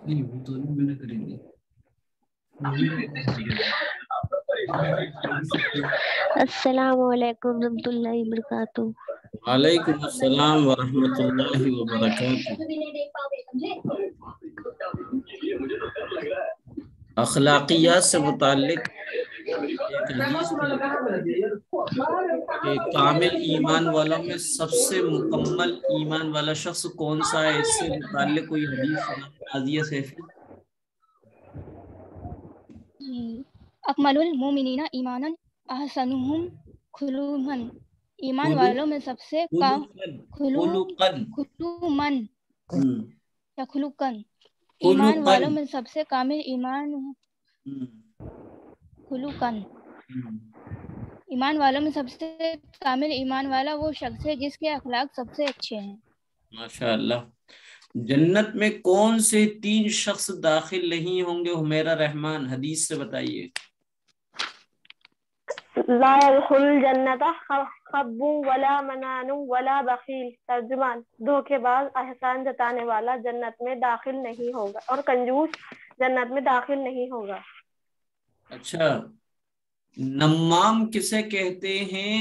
نہیں وہ تو میں نے کری تھی. السلام علیکم ورحمۃ اللہ وبرکاتہ. وعلیکم السلام ورحمۃ اللہ وبرکاتہ. اخلاقیات سے متعلق ایک حدیث ہے کہ کامل ایمان والوں میں سب سے مکمل ایمان والا شخص کون سا ہے؟ اس سے متعلق کوئی حدیث نازیہ سیفی. اکمل المومنین ایمانا احسنہم خلوقا. ایمان والوں میں سب سے ایمان والوں میں سب سے کامل ایمان والوں میں سب سے کامل ایمان والا وہ شخص ہے جس کے اخلاق سب سے اچھے ہیں. ماشاء اللہ. جنت میں کون سے 3 شخص داخل نہیں ہوں گے؟ حمیرہ رحمان حدیث سے بتائیے. لا يدخل الجنت خب ولا منان ولا بخیل. ترجمان: دھوکے باز، احسان جتانے والا جنت میں داخل نہیں ہوگا اور کنجوس جنت میں داخل نہیں ہوگا. اچھا، نمام کسے کہتے ہیں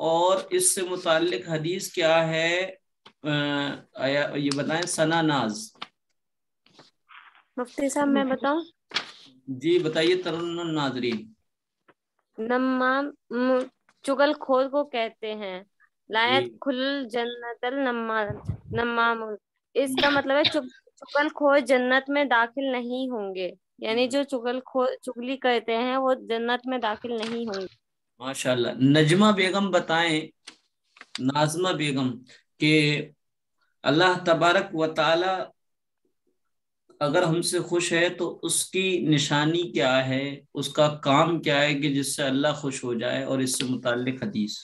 اور اس سے متعلق حدیث کیا ہے؟ یہ بتائیں. ثنا ناز. مفتی صاحب میں بتاؤں؟ جی بتائیے ترنم ناظرین. نمام چغل خور کو کہتے ہیں. لایت کھل جنت النمام. اس کا مطلب ہے چغل خور جنت میں داخل نہیں ہوں گے، یعنی جو چغلی کرتے ہیں وہ جنت میں داخل نہیں ہوں گے. ماشاءاللہ. نجمہ بیگم بتائیں، ناظمہ بیگم، کہ اللہ تبارک و تعالی اگر ہم سے خوش ہے تو اس کی نشانی کیا ہے، اس کا کام کیا ہے کہ جس سے اللہ خوش ہو جائے، اور اس سے متعلق حدیث.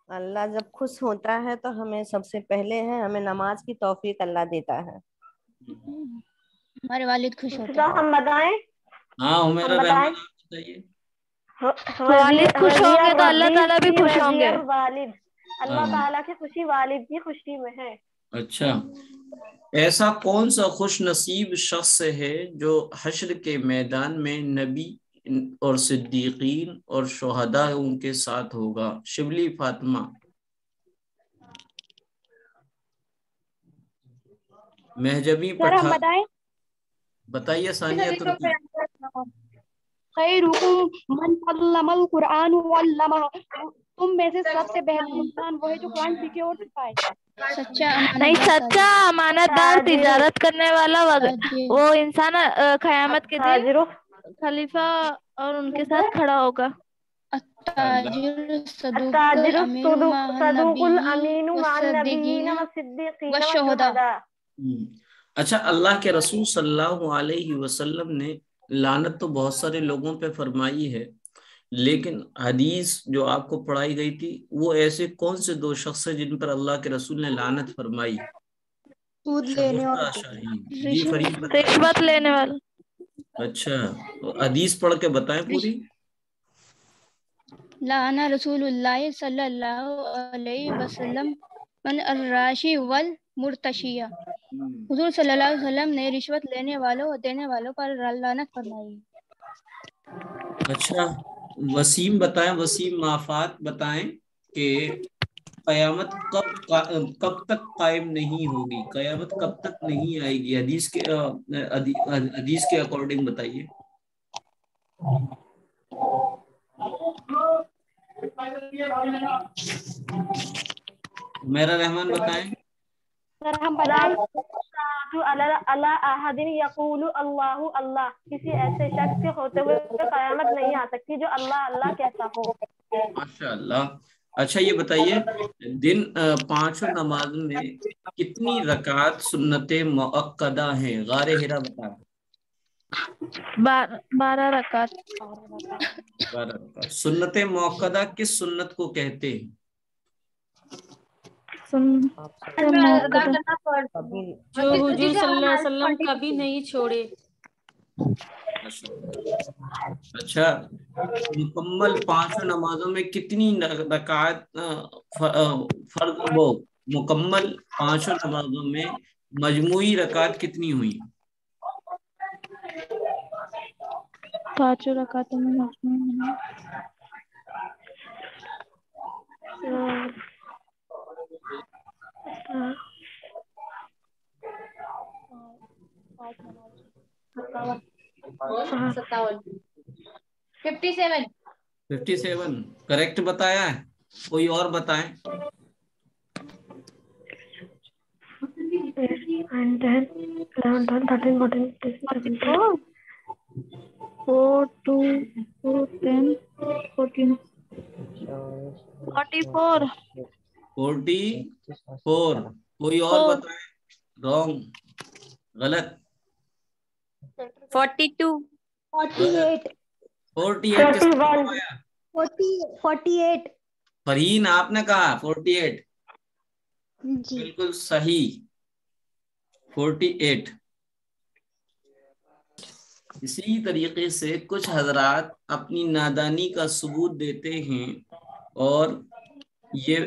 اللہ جب خوش ہوتا ہے تو ہمیں سب سے پہلے ہمیں نماز کی توفیق اللہ دیتا ہے. ہمارے والد خوش ہوتے ہیں. ہم بتائیں؟ ہاں حمیرہ رحمان بتائیے. والد خوش ہوں گے تو اللہ تعالیٰ بھی خوش ہوں گے. والد، اللہ تعالیٰ کی خوشی والد کی خوشی میں ہے. اچھا، ایسا کون سا خوش نصیب شخص ہے جو حشر کے میدان میں نبی اور صدیقین اور شہداء ان کے ساتھ ہوگا؟ شبلی فاطمہ. مہجبی پٹھان. بتائیے ثانیہ ترکی. خیرکم من علم القرآن وعلمہ. تم میں سے سب سے بہترین انسان وہ ہے جو قرآن سیکھے اور سکھائے. سچا امانت دار، تجارت کرنے والا وہ انسان قیامت کے دن خلیفہ اور ان کے ساتھ کھڑا ہوگا. التاجر الصدوق الامین مع النبیین والصدیقین والشہداء. اچھا، اللہ کے رسول صلی اللہ علیہ وسلم نے لعنت تو بہت سارے لوگوں پہ فرمائی ہے، لیکن حدیث جو آپ کو پڑھائی گئی تھی وہ ایسے کون سے 2 شخص ہیں جن پر اللہ کے رسول نے لعنت فرمائی؟ رشوت لینے والا. اچھا، حدیث پڑھ کے بتائیں پوری. لعن رسول اللہ صلی اللہ علیہ وسلم من الراشی والمرتشیہ. حضور صلی اللہ علیہ وسلم نے رشوت لینے والوں اور دینے والوں پر لعنت فرمائی. اچھا، وسیم بتائیں، وسیم مافات بتائیں کہ قیامت کب تک قائم نہیں ہوگی؟ قیامت کب تک نہیں آئے گی؟ حدیث کے اکارڈنگ بتائیے. میرا رحمان بتائیں. اللہ کسی ایسے شخص کے ہوتے ہوئے قیامت نہیں آ سکتی جو اللہ اللہ کہتا ہو. ماشاء اللہ. اچھا یہ بتائیے، دن 5 نماز میں کتنی رکعت سنت مؤکدہ ہیں؟ غار ہرا بتائیں. 12 رکعت. 12 رکعت. سنت مؤکدہ کس سنت کو کہتے ہیں؟ جو حضور صلی اللہ علیہ وسلم کبھی نہیں چھوڑے. اچھا، مکمل 5 نمازوں میں کتنی رکعت فرض وہ مکمل 5 نمازوں میں مجموعی رکعت کتنی ہوئی؟ 5 رکعتوں میں مجموعی ستاون 57 کریکٹ بتایا ہے. کوئی اور بتائیں. 44. کوئی اور بتائیں. رانگ، غلط. 42 48 کس نے بتایا؟ 48 فرین آپ نے کہا 48. بالکل صحیح 48. اسی طریقے سے کچھ حضرات اپنی نادانی کا ثبوت دیتے ہیں اور یہ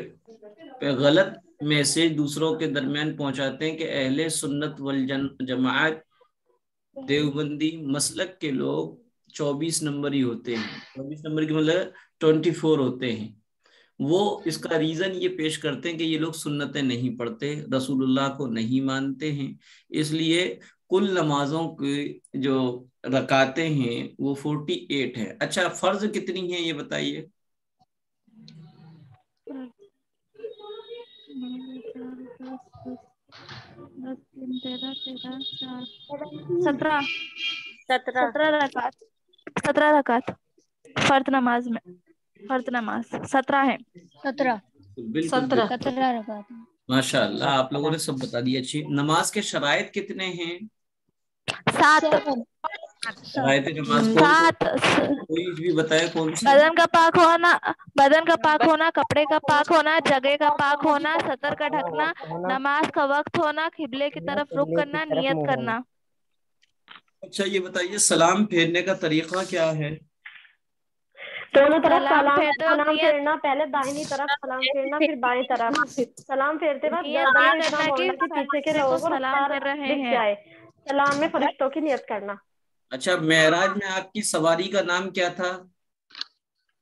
غلط میسج دوسروں کے درمیان پہنچاتے ہیں کہ اہل سنت والجماعت دیوبندی مسلک کے لوگ 24 نمبر ہی ہوتے ہیں. 24 نمبر کی مطلب 24 ہوتے ہیں. وہ اس کا ریزن یہ پیش کرتے ہیں کہ یہ لوگ سنتیں نہیں پڑھتے، رسول اللہ کو نہیں مانتے ہیں، اس لیے کل نمازوں کی جو رکعتیں ہیں وہ 48 ہیں. اچھا، فرض کتنی ہیں یہ بتائیے. 17 رکعت فرض نماز میں. فرض نماز 17 ہے. 17 رکعت. ماشاء اللہ، آپ لوگوں نے سب بتا دیا. اچھی. نماز کے شرائط کتنے ہیں؟ 7. شرائط نماز کوئی بھی بتائے کون سی؟ بدن کا پاک ہونا، کپڑے کا پاک ہونا، جگہ کا پاک ہونا، سطر کا ڈھکنا، نماز کا وقت ہونا، قبلے کی طرف رخ کرنا، نیت کرنا. اچھا، یہ بتائیے سلام پھیرنے کا طریقہ کیا ہے؟ دونوں طرف سلام پھیرنا. پہلے دائنی طرف سلام پھیرنا، پھر بائیں طرف. سلام پھیرتے وقت گردن میں اتنا موڑنا کہ پیچھے کے لوگوں کو رخسار دکھ جائے. سلام میں فرشتوں کی نیت کرنا. اچھا، معراج میں آپ کی سواری کا نام کیا تھا؟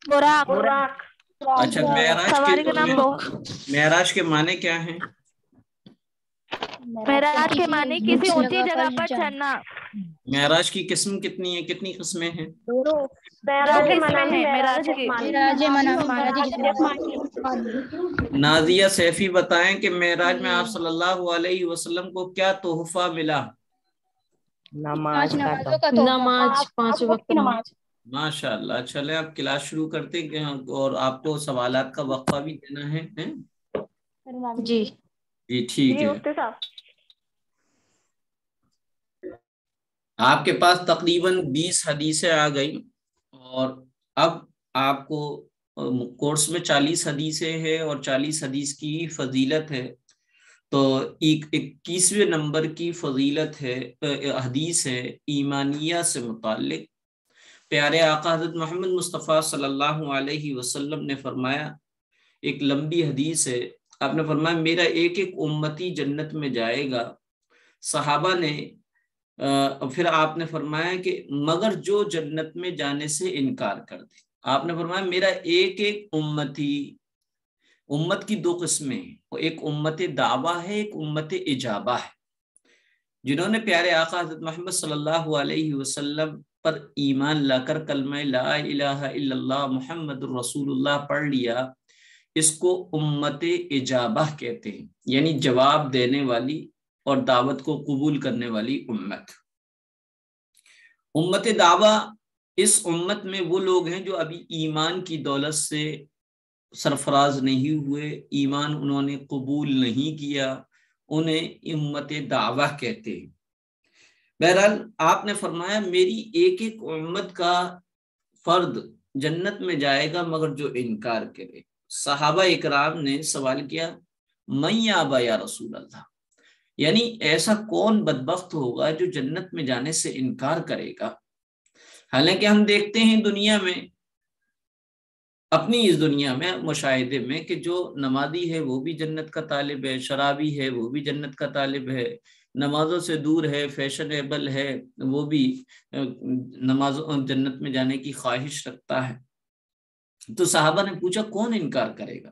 براق. اچھا، معراج کے معنی کیا ہیں؟ معراج کے معنی کسی اونچی جگہ پر چڑھنا. معراج کی قسم کتنی ہیں؟ کتنی قسمیں ہیں؟ 2 قسمیں ہیں معراج کی. نازیہ سیفی بتائیں کہ معراج میں آپ صلی اللہ علیہ وسلم کو کیا تحفہ ملا؟ نماز 5 وقت نماز. ماشاء اللہ. چلے اب کلاس شروع کرتے ہیں اور آپ کو سوالات کا وقفہ بھی دینا ہے. جی ٹھیک ہے. آپ کے پاس تقریباً 20 حدیثیں آ گئی اور اب آپ کو کورس میں 40 حدیثیں ہیں اور 40 حدیث کی فضیلت ہے. تو 21ویں نمبر کی فضیلت ہے، حدیث ہے ایمانیہ سے متعلق. پیارے آقا حضرت محمد مصطفیٰ صلی اللہ علیہ وسلم نے فرمایا، ایک لمبی حدیث ہے، آپ نے فرمایا میرا ایک ایک امتی جنت میں جائے گا. صحابہ نے پھر آپ نے فرمایا کہ مگر جو جنت میں جانے سے انکار کر دے. آپ نے فرمایا میرا ایک ایک امتی. امت کی 2 قسمیں ہیں، ایک امت دعویٰ ہے، ایک امت اجابہ ہے. جنہوں نے پیارے آقا حضرت محمد صلی اللہ علیہ وسلم پر ایمان لا کر کلمہ لا الہ الا اللہ محمد الرسول اللہ پڑھ لیا، اس کو امت اجابہ کہتے ہیں، یعنی جواب دینے والی اور دعوت کو قبول کرنے والی امت. امت دعویٰ اس امت میں وہ لوگ ہیں جو ابھی ایمان کی دولت سے سرفراز نہیں ہوئے، ایمان انہوں نے قبول نہیں کیا، انہیں امت دعویٰ کہتے ہیں. بہرحال آپ نے فرمایا میری ایک ایک امت کا فرد جنت میں جائے گا مگر جو انکار کرے. صحابہ اکرام نے سوال کیا من یابا یا رسول اللہ، یعنی ایسا کون بدبخت ہوگا جو جنت میں جانے سے انکار کرے گا؟ حالانکہ ہم دیکھتے ہیں دنیا میں، اپنی اس دنیا میں مشاہدے میں، کہ جو نمازی ہے وہ بھی جنت کا طالب ہے، شرابی ہے وہ بھی جنت کا طالب ہے، نمازوں سے دور ہے، فیشنیبل ہے، وہ بھی نمازوں جنت میں جانے کی خواہش رکھتا ہے۔ تو صحابہ نے پوچھا کون انکار کرے گا؟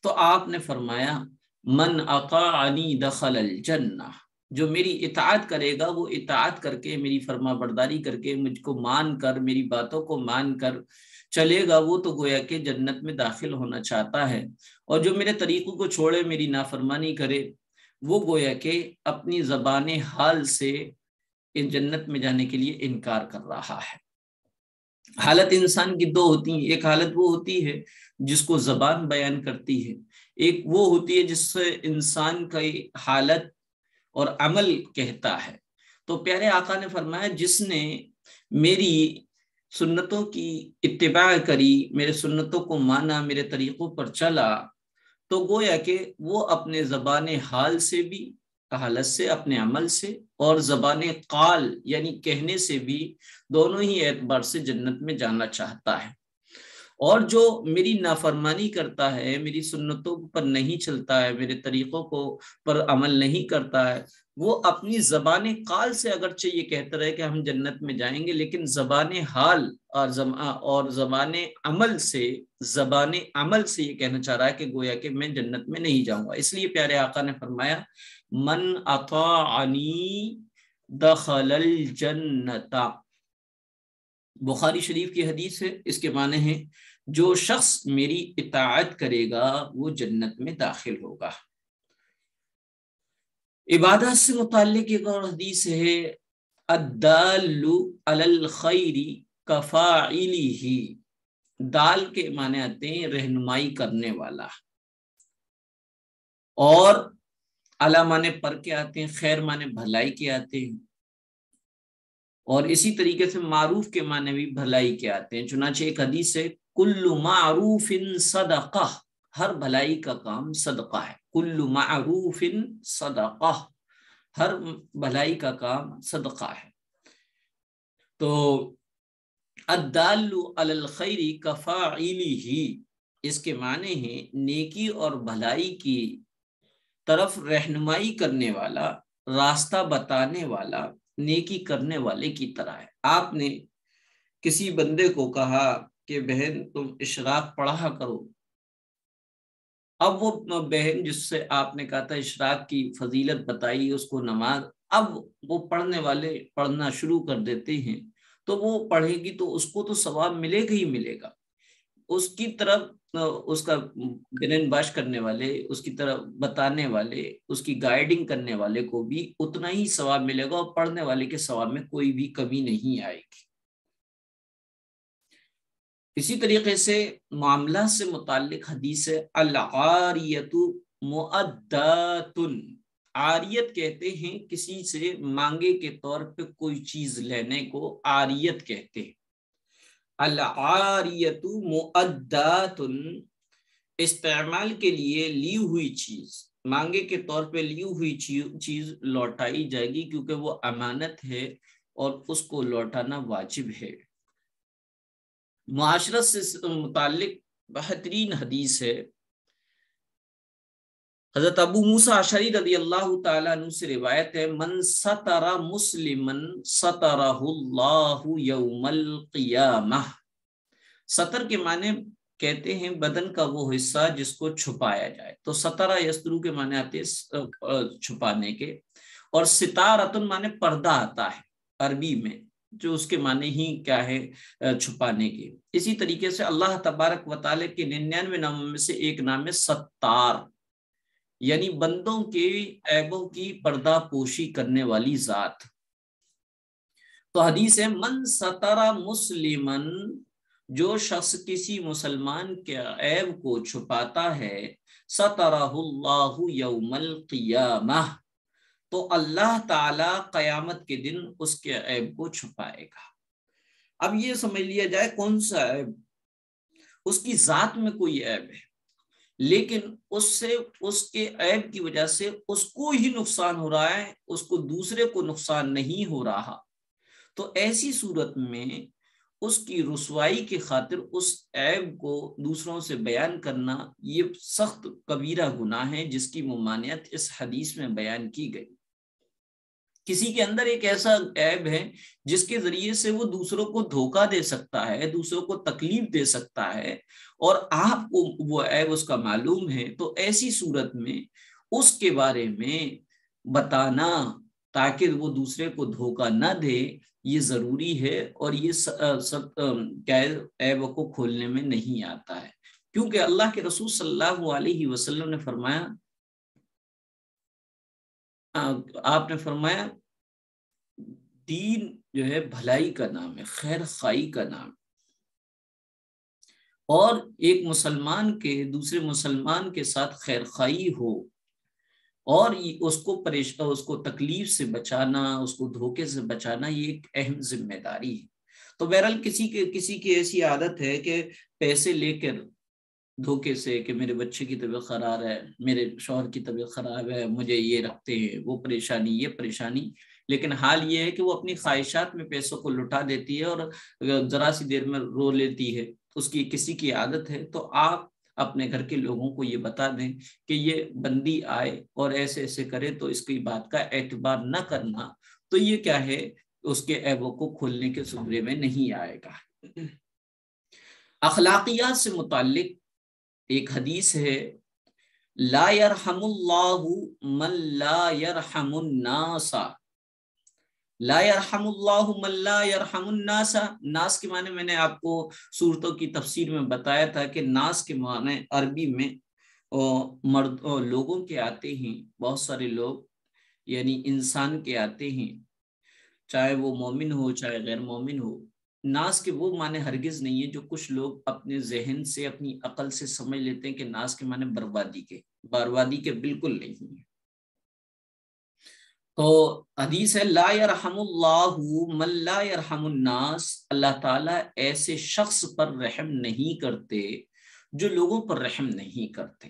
تو آپ نے فرمایا من اطاعنی دخل الجنہ، جو میری اطاعت کرے گا وہ اطاعت کر کے، میری فرما برداری کر کے، مجھ کو مان کر، میری باتوں کو مان کر چلے گا، وہ تو گویا کہ جنت میں داخل ہونا چاہتا ہے، اور جو میرے طریقوں کو چھوڑے، میری نافرمانی کرے، وہ گویا کہ اپنی زبان حال سے ان جنت میں جانے کے لیے انکار کر رہا ہے۔ حالت انسان کی دو ہوتی ہیں، ایک حالت وہ ہوتی ہے جس کو زبان بیان کرتی ہے، ایک وہ ہوتی ہے جس سے انسان کا حالت اور عمل کہتا ہے۔ تو پیارے آقا نے فرمایا جس نے میری سنتوں کی اتباع کری، میرے سنتوں کو مانا، میرے طریقوں پر چلا، تو گویا کہ وہ اپنے زبان حال سے بھی، حالت سے، اپنے عمل سے، اور زبان قال یعنی کہنے سے بھی، دونوں ہی اعتبار سے جنت میں جانا چاہتا ہے۔ اور جو میری نافرمانی کرتا ہے، میری سنتوں پر نہیں چلتا ہے، میرے طریقوں کو پر عمل نہیں کرتا ہے، وہ اپنی زبان قال سے اگرچہ یہ کہتا رہے کہ ہم جنت میں جائیں گے، لیکن زبان حال اور زبان عمل سے یہ کہنا چاہ رہا ہے کہ گویا کہ میں جنت میں نہیں جاؤں گا۔ اس لیے پیارے آقا نے فرمایا من اطاعنی دخل الجنت، بخاری شریف کی حدیث ہے، اس کے معنی ہے جو شخص میری اطاعت کرے گا وہ جنت میں داخل ہوگا۔ عبادات سے متعلق ایک اور حدیث ہے الدال علی الخیر کفاعلہ، دال کے معنی آتے ہیں رہنمائی کرنے والا، اور علی معنی پر کے آتے ہیں، خیر معنی بھلائی کے آتے ہیں، اور اسی طریقے سے معروف کے معنی بھی بھلائی کے آتے ہیں۔ چنانچہ ایک حدیث ہے کل معروف صدقہ، ہر بھلائی کا کام صدقہ ہے، کل معروف صدقہ، ہر بھلائی کا کام صدقہ ہے۔ تو الدال علی الخیر کفاعلہ، اس کے معنی ہیں نیکی اور بھلائی کی طرف رہنمائی کرنے والا، راستہ بتانے والا، نیکی کرنے والے کی طرح ہے۔ آپ نے کسی بندے کو کہا کہ بہن تم اشراق پڑھا کرو، اب وہ بہن جس سے آپ نے کہا تھا اشراق کی فضیلت بتائی، اس کو نماز، اب وہ پڑھنے والے پڑھنا شروع کر دیتے ہیں، تو وہ پڑھے گی تو اس کو تو ثواب ملے گا ہی ملے گا، اس کی طرف اس کا برین باش کرنے والے، اس کی طرف بتانے والے، اس کی گائیڈنگ کرنے والے کو بھی اتنا ہی ثواب ملے گا، اور پڑھنے والے کے ثواب میں کوئی بھی کمی نہیں آئے گی۔ اسی طریقے سے معاملات سے متعلق حدیث ہے العاریۃ مؤدات، عاریت کہتے ہیں کسی سے مانگے کے طور پہ کوئی چیز لینے کو عاریت کہتے ہیں۔ العاریۃ مؤدات، استعمال کے لیے لی ہوئی چیز، مانگے کے طور پہ لی ہوئی چیز لوٹائی جائے گی، کیونکہ وہ امانت ہے اور اس کو لوٹانا واجب ہے۔ معاشرت سے متعلق بہترین حدیث ہے، حضرت ابو موسیٰ اشعری رضی اللہ تعالیٰ عنہ سے روایت ہے من ستر مسلما سترہ اللہ یوم القیامہ، ستر کے معنی کہتے ہیں بدن کا وہ حصہ جس کو چھپایا جائے، تو سترہ یسترو کے معنی آتے ہیں چھپانے کے، اور ستارتن معنی پردہ آتا ہے عربی میں، جو اس کے معنی ہی کیا ہے چھپانے کے۔ اسی طریقے سے اللہ تبارک و تعالیٰ کے 99 ناموں میں سے ایک نام ہے ستار، یعنی بندوں کے عیبوں کی پردہ پوشی کرنے والی ذات۔ تو حدیث ہے من ستر مسلمن، جو شخص کسی مسلمان کے عیب کو چھپاتا ہے، سترہ اللہ یوم القیامہ، تو اللہ تعالی قیامت کے دن اس کے عیب کو چھپائے گا۔ اب یہ سمجھ لیا جائے کون سا عیب؟ اس کی ذات میں کوئی عیب ہے، لیکن اس کے عیب کی وجہ سے اس کو ہی نقصان ہو رہا ہے، اس کو دوسرے کو نقصان نہیں ہو رہا، تو ایسی صورت میں اس کی رسوائی کی خاطر اس عیب کو دوسروں سے بیان کرنا یہ سخت کبیرہ گناہ ہے، جس کی ممانعت اس حدیث میں بیان کی گئی۔ کسی کے اندر ایک ایسا عیب ہے جس کے ذریعے سے وہ دوسروں کو دھوکہ دے سکتا ہے، دوسروں کو تکلیف دے سکتا ہے، اور آپ کو وہ عیب اس کا معلوم ہے، تو ایسی صورت میں اس کے بارے میں بتانا تاکہ وہ دوسرے کو دھوکہ نہ دے، یہ ضروری ہے، اور یہ سب عیب کو کھولنے میں نہیں آتا ہے، کیونکہ اللہ کے رسول صلی اللہ علیہ وسلم نے فرمایا، آپ نے فرمایا دین جو ہے بھلائی کا نام ہے، خیر خواہی کا نام، اور ایک مسلمان کے دوسرے مسلمان کے ساتھ خیر خواہی ہو اور اس کو تکلیف سے بچانا، اس کو دھوکے سے بچانا، یہ ایک اہم ذمہ داری ہے۔ تو بہرحال کسی کی ایسی عادت ہے کہ پیسے لے کر دھوکے سے کہ میرے بچے کی طبیعت خراب ہے، میرے شوہر کی طبیعت خراب ہے، مجھے یہ رکھتے ہیں، وہ پریشانی، یہ پریشانی، لیکن حال یہ ہے کہ وہ اپنی خواہشات میں پیسوں کو لٹا دیتی ہے اور ذرا سی دیر میں رو لیتی ہے، اس کی کسی کی عادت ہے۔ تو آپ اپنے گھر کے لوگوں کو یہ بتا دیں کہ یہ بندی آئے اور ایسے ایسے کرے تو اس کی بات کا اعتبار نہ کرنا، تو یہ کیا ہے، اس کے عیبوں کو کھولنے کے زمرے میں نہیں آئے گا۔ اخلاقیات سے متعلق ایک حدیث ہے، لا یرحم اللہ من لا یرحم الناس، لا یرحم اللہ من لا یرحم الناس۔ ناس کے معنی میں نے آپ کو صورتوں کی تفسیر میں بتایا تھا کہ ناس کے معنی عربی میں مرد لوگوں کے آتے ہیں، بہت سارے لوگ یعنی انسان کے آتے ہیں، چاہے وہ مومن ہو چاہے غیر مومن ہو۔ ناس کے وہ معنی ہرگز نہیں ہے جو کچھ لوگ اپنے ذہن سے اپنی عقل سے سمجھ لیتے ہیں کہ ناس کے معنی بربادی کے بالکل نہیں ہے۔ تو حدیث ہے لا یرحم اللہ من لا یرحم الناس، اللہ تعالیٰ ایسے شخص پر رحم نہیں کرتے جو لوگوں پر رحم نہیں کرتے،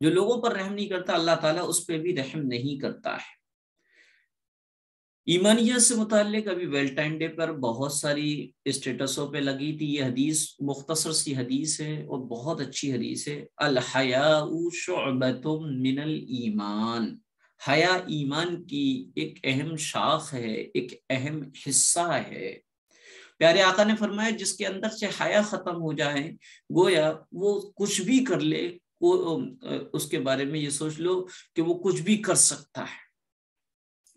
جو لوگوں پر رحم نہیں کرتا اللہ تعالیٰ اس پہ بھی رحم نہیں کرتا ہے۔ ایمانیت سے متعلق ابھی ویلنٹائن ڈے پر بہت ساری اسٹیٹسوں پہ لگی تھی یہ حدیث، مختصر سی حدیث ہے اور بہت اچھی حدیث ہے، الحیاء شعبۃ من الایمان، حیا ایمان کی ایک اہم شاخ ہے، ایک اہم حصہ ہے۔ پیارے آقا نے فرمایا جس کے اندر سے حیا ختم ہو جائے، گویا وہ کچھ بھی کر لے، اس کے بارے میں یہ سوچ لو کہ وہ کچھ بھی کر سکتا ہے۔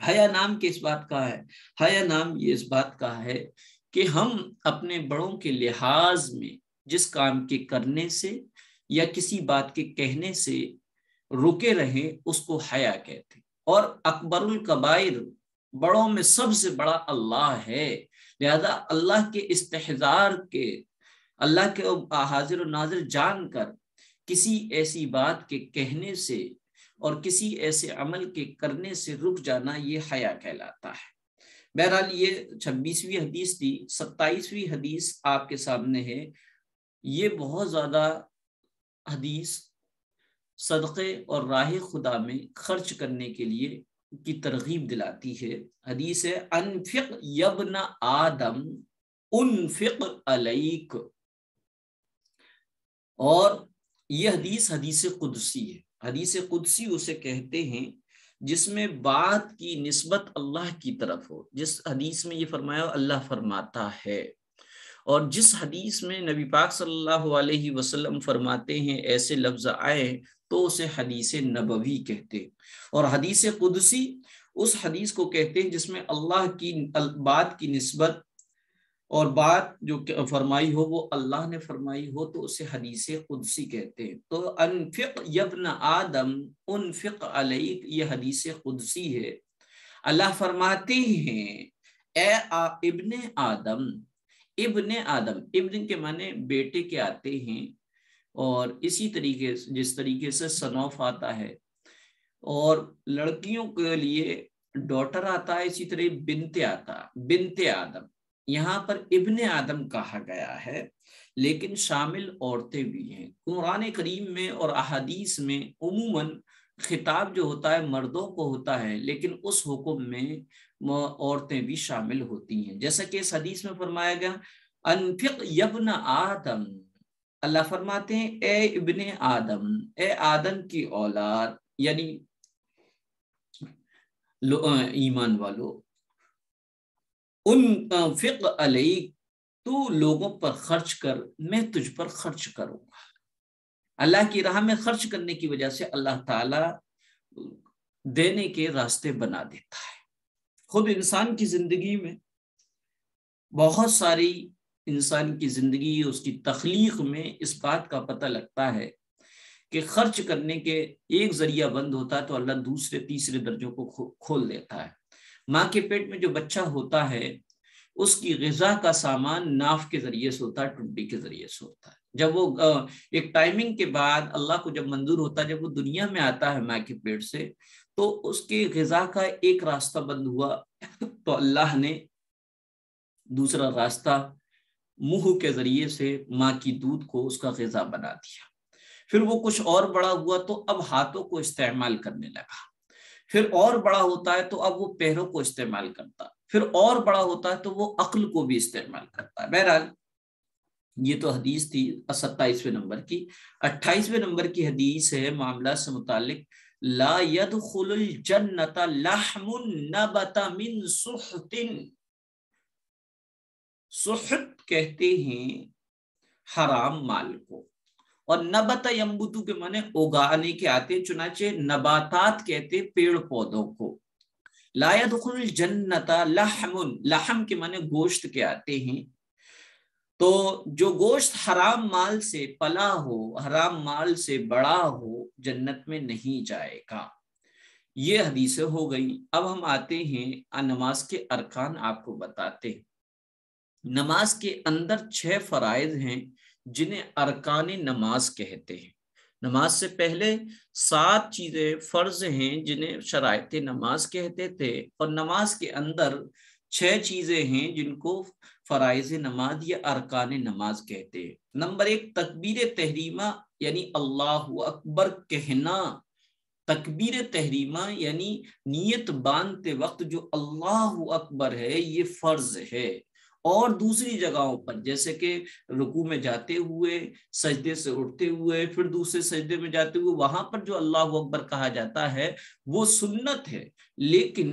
حیا نام کس بات کا ہے؟ حیا نام یہ اس بات کا ہے کہ ہم اپنے بڑوں کے لحاظ میں جس کام کے کرنے سے یا کسی بات کے کہنے سے رکے رہیں اس کو حیا کہتے ہیں، اور اکبر الکبائر، بڑوں میں سب سے بڑا اللہ ہے، لہذا اللہ کے استحضار کے، اللہ کے حاضر و ناظر جان کر کسی ایسی بات کے کہنے سے اور کسی ایسے عمل کے کرنے سے رک جانا یہ حیا کہلاتا ہے۔ بہرحال یہ 26ویں حدیث تھی۔ 27ویں حدیث آپ کے سامنے ہے۔ یہ بہت زیادہ حدیث صدقے اور راہ خدا میں خرچ کرنے کے لیے کی ترغیب دلاتی ہے۔ حدیث ہے انفق یبن آدم انفق علیک، اور یہ حدیث قدسی ہے۔ حدیث قدسی اسے کہتے ہیں جس میں بات کی نسبت اللہ کی طرف ہو، جس حدیث میں یہ فرمایا اللہ فرماتا ہے، اور جس حدیث میں نبی پاک صلی اللہ علیہ وسلم فرماتے ہیں ایسے لفظ آئے تو اسے حدیث نبوی کہتے ہیں، اور حدیث قدسی اس حدیث کو کہتے ہیں جس میں اللہ کی بات کی نسبت اور بات جو فرمائی ہو وہ اللہ نے فرمائی ہو تو اسے حدیث قدسی کہتے ہیں۔ تو انفق یبن آدم انفق علیک یہ حدیث قدسی ہے۔ اللہ فرماتے ہیں اے ابن آدم، ابن آدم، ابن کے معنی بیٹے کے آتے ہیں، اور اسی طریقے جس طریقے سے صنوف آتا ہے اور لڑکیوں کے لیے ڈاٹر آتا ہے، اسی طرح بنت آتا، بنت آدم، یہاں پر ابن آدم کہا گیا ہے لیکن شامل عورتیں بھی ہیں۔ قرآن کریم میں اور احادیث میں عموماً خطاب جو ہوتا ہے مردوں کو ہوتا ہے، لیکن اس حکم میں عورتیں بھی شامل ہوتی ہیں، جیسا کہ اس حدیث میں فرمایا گیا انفق یبن آدم، اللہ فرماتے ہیں اے ابن آدم، اے آدم کی اولاد، یعنی ایمان والو، انفق علیک، تو لوگوں پر خرچ کر، میں تجھ پر خرچ کروں گا۔ اللہ کی راہ میں خرچ کرنے کی وجہ سے اللہ تعالیٰ دینے کے راستے بنا دیتا ہے۔ خود انسان کی زندگی میں بہت ساری، انسان کی زندگی، اس کی تخلیق میں اس بات کا پتہ لگتا ہے کہ خرچ کرنے کے ایک ذریعہ بند ہوتا ہے تو اللہ دوسرے تیسرے درجوں کو کھول دیتا ہے۔ ماں کے پیٹ میں جو بچہ ہوتا ہے اس کی غذا کا سامان ناف کے ذریعے سے ہوتا ہے، ٹڈی کے ذریعے سے ہوتا ہے۔ جب وہ ایک ٹائمنگ کے بعد اللہ کو جب منظور ہوتا ہے، جب وہ دنیا میں آتا ہے ماں کے پیٹ سے، تو اس کے غذا کا ایک راستہ بند ہوا تو اللہ نے دوسرا راستہ منہ کے ذریعے سے ماں کی دودھ کو اس کا غذا بنا دیا۔ پھر وہ کچھ اور بڑا ہوا تو اب ہاتھوں کو استعمال کرنے لگا، پھر اور بڑا ہوتا ہے تو اب وہ پیروں کو استعمال کرتا، پھر اور بڑا ہوتا ہے تو وہ عقل کو بھی استعمال کرتا ہے۔ بہرحال یہ تو حدیث تھی 27ویں نمبر کی۔ 28ویں نمبر کی حدیث ہے معاملات سے متعلق، لا يدخل الجنت لحم نبت من سحت، سحت کہتے ہیں حرام مال کو، اور نبت ینبتو کے معنی اگانے کے آتے ہیں، چنانچہ نباتات کہتے ہیں پیڑ پودوں کو۔ لا يدخل الجنت لحم، لحم کے معنی گوشت کے آتے ہیں، تو جو گوشت حرام مال سے پلا ہو، حرام مال سے بڑا ہو، جنت میں نہیں جائے گا۔ یہ حدیثیں ہو گئی۔ اب ہم آتے ہیں نماز کے ارکان، آپ کو بتاتے ہیں۔ نماز کے اندر 6 فرائض ہیں جنہیں ارکان نماز کہتے ہیں۔ نماز سے پہلے 7 چیزیں فرض ہیں جنہیں شرائط نماز کہتے تھے، اور نماز کے اندر 6 چیزیں ہیں جن کو فرائض نماز یا ارکان نماز کہتے ہیں۔ نمبر 1 تکبیر تحریمہ، یعنی اللہ اکبر کہنا۔ تکبیر تحریمہ یعنی نیت باندھتے وقت جو اللہ اکبر ہے، یہ فرض ہے۔ اور دوسری جگہوں پر جیسے کہ رکوع میں جاتے ہوئے، سجدے سے اٹھتے ہوئے، پھر دوسرے سجدے میں جاتے ہوئے، وہاں پر جو اللہ اکبر کہا جاتا ہے وہ سنت ہے، لیکن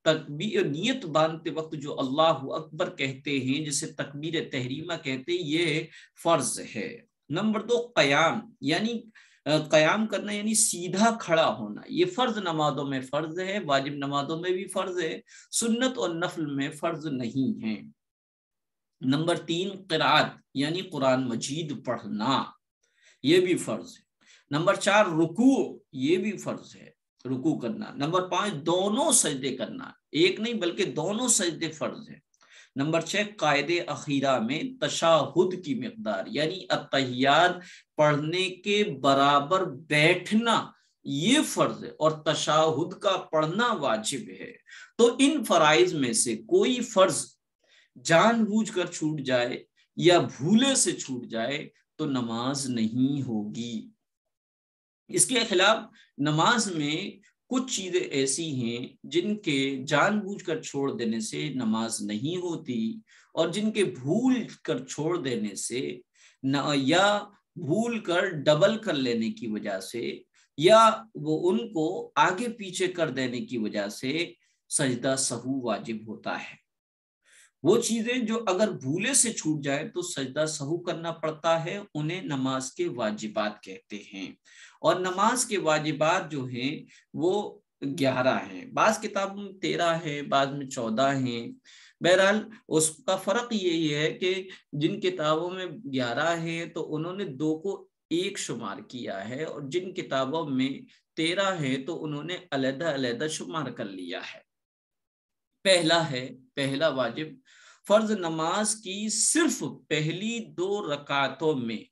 تکبیر نیت باندھتے وقت جو اللہ اکبر کہتے ہیں، جسے تکبیر تحریمہ کہتے ہیں، یہ فرض ہے۔ نمبر 2 قیام، یعنی قیام کرنا، یعنی سیدھا کھڑا ہونا۔ یہ فرض نمازوں میں فرض ہے، واجب نمازوں میں بھی فرض ہے، سنت اور نفل میں فرض نہیں ہے۔ نمبر 3 قرات، یعنی قرآن مجید پڑھنا، یہ بھی فرض ہے۔ نمبر 4 رکوع، یہ بھی فرض ہے، رکوع کرنا۔ نمبر 5 دونوں سجدے کرنا، ایک نہیں بلکہ دونوں سجدے فرض ہیں۔ نمبر 6 قائد اخیرہ میں تشہد کی مقدار، یعنی اتحیات پڑھنے کے برابر بیٹھنا، یہ فرض ہے، اور تشہد کا پڑھنا واجب ہے۔ تو ان فرائض میں سے کوئی فرض جان بوجھ کر چھوٹ جائے یا بھولے سے چھوٹ جائے تو نماز نہیں ہوگی۔ اس کے خلاف نماز میں کچھ چیزیں ایسی ہیں جن کے جان بوجھ کر چھوڑ دینے سے نماز نہیں ہوتی، اور جن کے بھول کر چھوڑ دینے سے یا بھول کر ڈبل کر لینے کی وجہ سے یا وہ ان کو آگے پیچھے کر دینے کی وجہ سے سجدہ سہو واجب ہوتا ہے۔ وہ چیزیں جو اگر بھولے سے چھوٹ جائے تو سجدہ سہو کرنا پڑتا ہے، انہیں نماز کے واجبات کہتے ہیں۔ اور نماز کے واجبات جو ہیں وہ 11 ہیں، بعض کتابوں میں 13 ہیں، بعض میں 14 ہیں۔ بہرحال اس کا فرق یہی ہے کہ جن کتابوں میں 11 ہیں تو انہوں نے 2 کو 1 شمار کیا ہے، اور جن کتابوں میں 13 ہے تو انہوں نے علیحدہ علیحدہ شمار کر لیا ہے۔ پہلا واجب، فرض نماز کی صرف پہلی 2 رکعتوں میں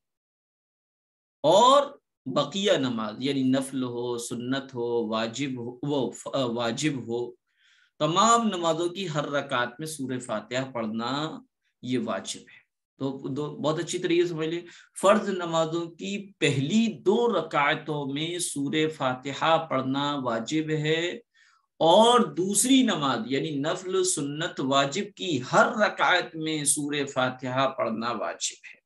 اور بقیہ نماز یعنی نفل ہو، سنت ہو، واجب ہو، تمام نمازوں کی ہر رکعت میں سورہ فاتحہ پڑھنا یہ واجب ہے۔ تو بہت اچھی طریقے سے سمجھ لیں، فرض نمازوں کی پہلی 2 رکعتوں میں سورہ فاتحہ پڑھنا واجب ہے، اور دوسری نماز یعنی نفل سنت واجب کی ہر رکعت میں سورہ فاتحہ پڑھنا واجب ہے۔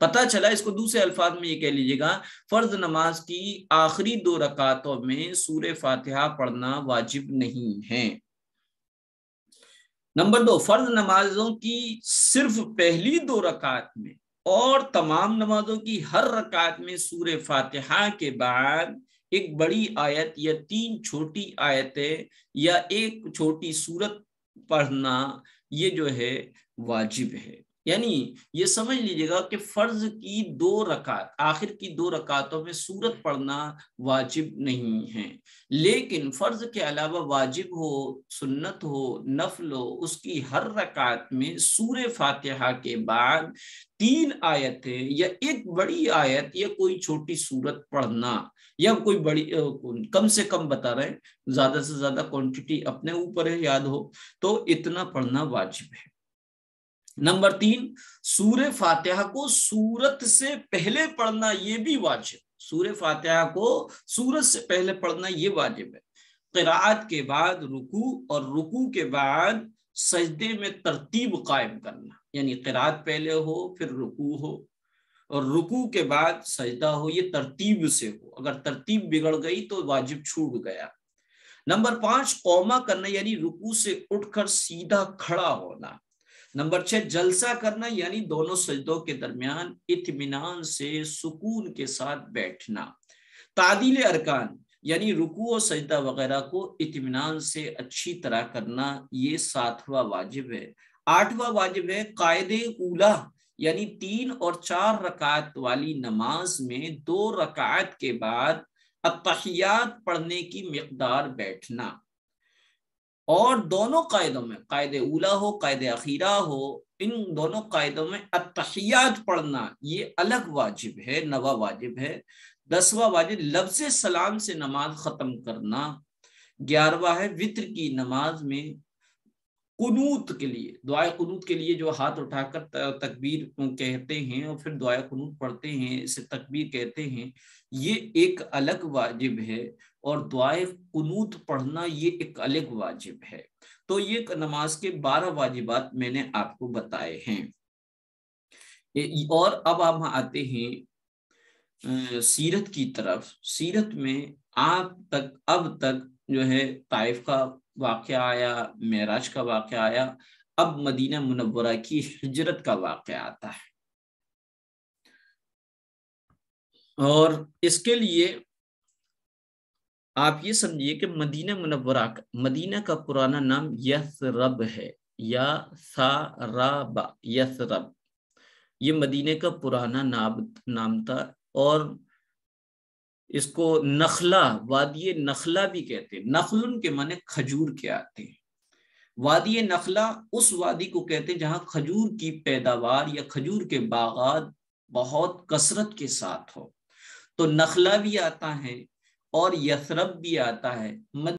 پتہ چلا، اس کو دوسرے الفاظ میں یہ کہہ لیجیے گا، فرض نماز کی آخری 2 رکعتوں میں سورہ فاتحہ پڑھنا واجب نہیں ہے۔ نمبر 2، فرض نمازوں کی صرف پہلی 2 رکعت میں اور تمام نمازوں کی ہر رکعت میں سورہ فاتحہ کے بعد ایک بڑی آیت یا 3 چھوٹی آیتیں یا ایک چھوٹی سورت پڑھنا یہ جو ہے واجب ہے۔ یعنی یہ سمجھ لیجیے گا کہ فرض کی 2 رکعت، آخر کی 2 رکعتوں میں سورت پڑھنا واجب نہیں ہے، لیکن فرض کے علاوہ واجب ہو، سنت ہو، نفل ہو، اس کی ہر رکعت میں سورہ فاتحہ کے بعد 3 آیتیں یا ایک بڑی آیت یا کوئی چھوٹی سورت پڑھنا، یا کوئی بڑی، کم سے کم بتا رہے ہیں، زیادہ سے زیادہ کوانٹٹی اپنے اوپر ہے، یاد ہو تو اتنا پڑھنا واجب ہے۔ نمبر 3، سورہ فاتحہ کو سورت سے پہلے پڑھنا یہ بھی واجب، سورہ فاتحہ کو سورت سے پہلے پڑھنا یہ واجب ہے۔ قرات کے بعد رکوع اور رکوع کے بعد سجدے میں ترتیب قائم کرنا، یعنی قرات پہلے ہو پھر رکوع ہو اور رکوع کے بعد سجدہ ہو، یہ ترتیب سے ہو، اگر ترتیب بگڑ گئی تو واجب چھوٹ گیا۔ نمبر 5، قوما کرنا یعنی رکوع سے اٹھ کر سیدھا کھڑا ہونا۔ نمبر 6، جلسہ کرنا یعنی دونوں سجدوں کے درمیان اطمینان سے سکون کے ساتھ بیٹھنا۔ تعدیل ارکان یعنی رکوع و سجدہ وغیرہ کو اطمینان سے اچھی طرح کرنا، یہ 7واں واجب ہے۔ 8واں واجب ہے قاعدہ اولا یعنی 3 اور 4 رکعت والی نماز میں 2 رکعت کے بعد التحیات پڑھنے کی مقدار بیٹھنا، اور دونوں قاعدوں میں قاعدہ اولا ہو قاعدہ اخیرہ ہو، ان دونوں قاعدوں میں التحیات پڑھنا یہ الگ واجب ہے، 9واں واجب ہے۔ 10واں واجب لفظ سلام سے نماز ختم کرنا۔ 11واں ہے وتر کی نماز میں قنوت کے لیے، دعائے قنوت کے لیے جو ہاتھ اٹھا کر تکبیر کہتے ہیں اور پھر دعائے قنوت پڑھتے ہیں، اسے تکبیر کہتے ہیں، یہ ایک الگ واجب ہے، اور دعائے قنوت پڑھنا یہ ایک الگ واجب ہے۔ تو یہ نماز کے 12 واجبات میں نے آپ کو بتائے ہیں۔ اور اب ہم آتے ہیں سیرت کی طرف۔ سیرت میں اب تک جو ہے طائف کا واقعہ آیا، معراج کا واقعہ آیا، اب مدینہ منورہ کی ہجرت کا واقعہ آتا ہے۔ اور اس کے لیے آپ یہ سمجھیے کہ مدینہ منورہ، مدینہ کا پرانا نام یثرب ہے، یا ثرب، یثرب، یہ مدینہ کا پرانا نام تھا، اور اس کو نخلا، وادی نخلا بھی کہتے ہیں۔ نخل کے معنی کھجور کے آتے ہیں۔ وادی نخلا اس وادی کو کہتے ہیں جہاں کھجور کی پیداوار یا کھجور کے باغات بہت کثرت کے ساتھ ہو، تو نخلا بھی آتا ہے اور یثرب بھی آتا ہے۔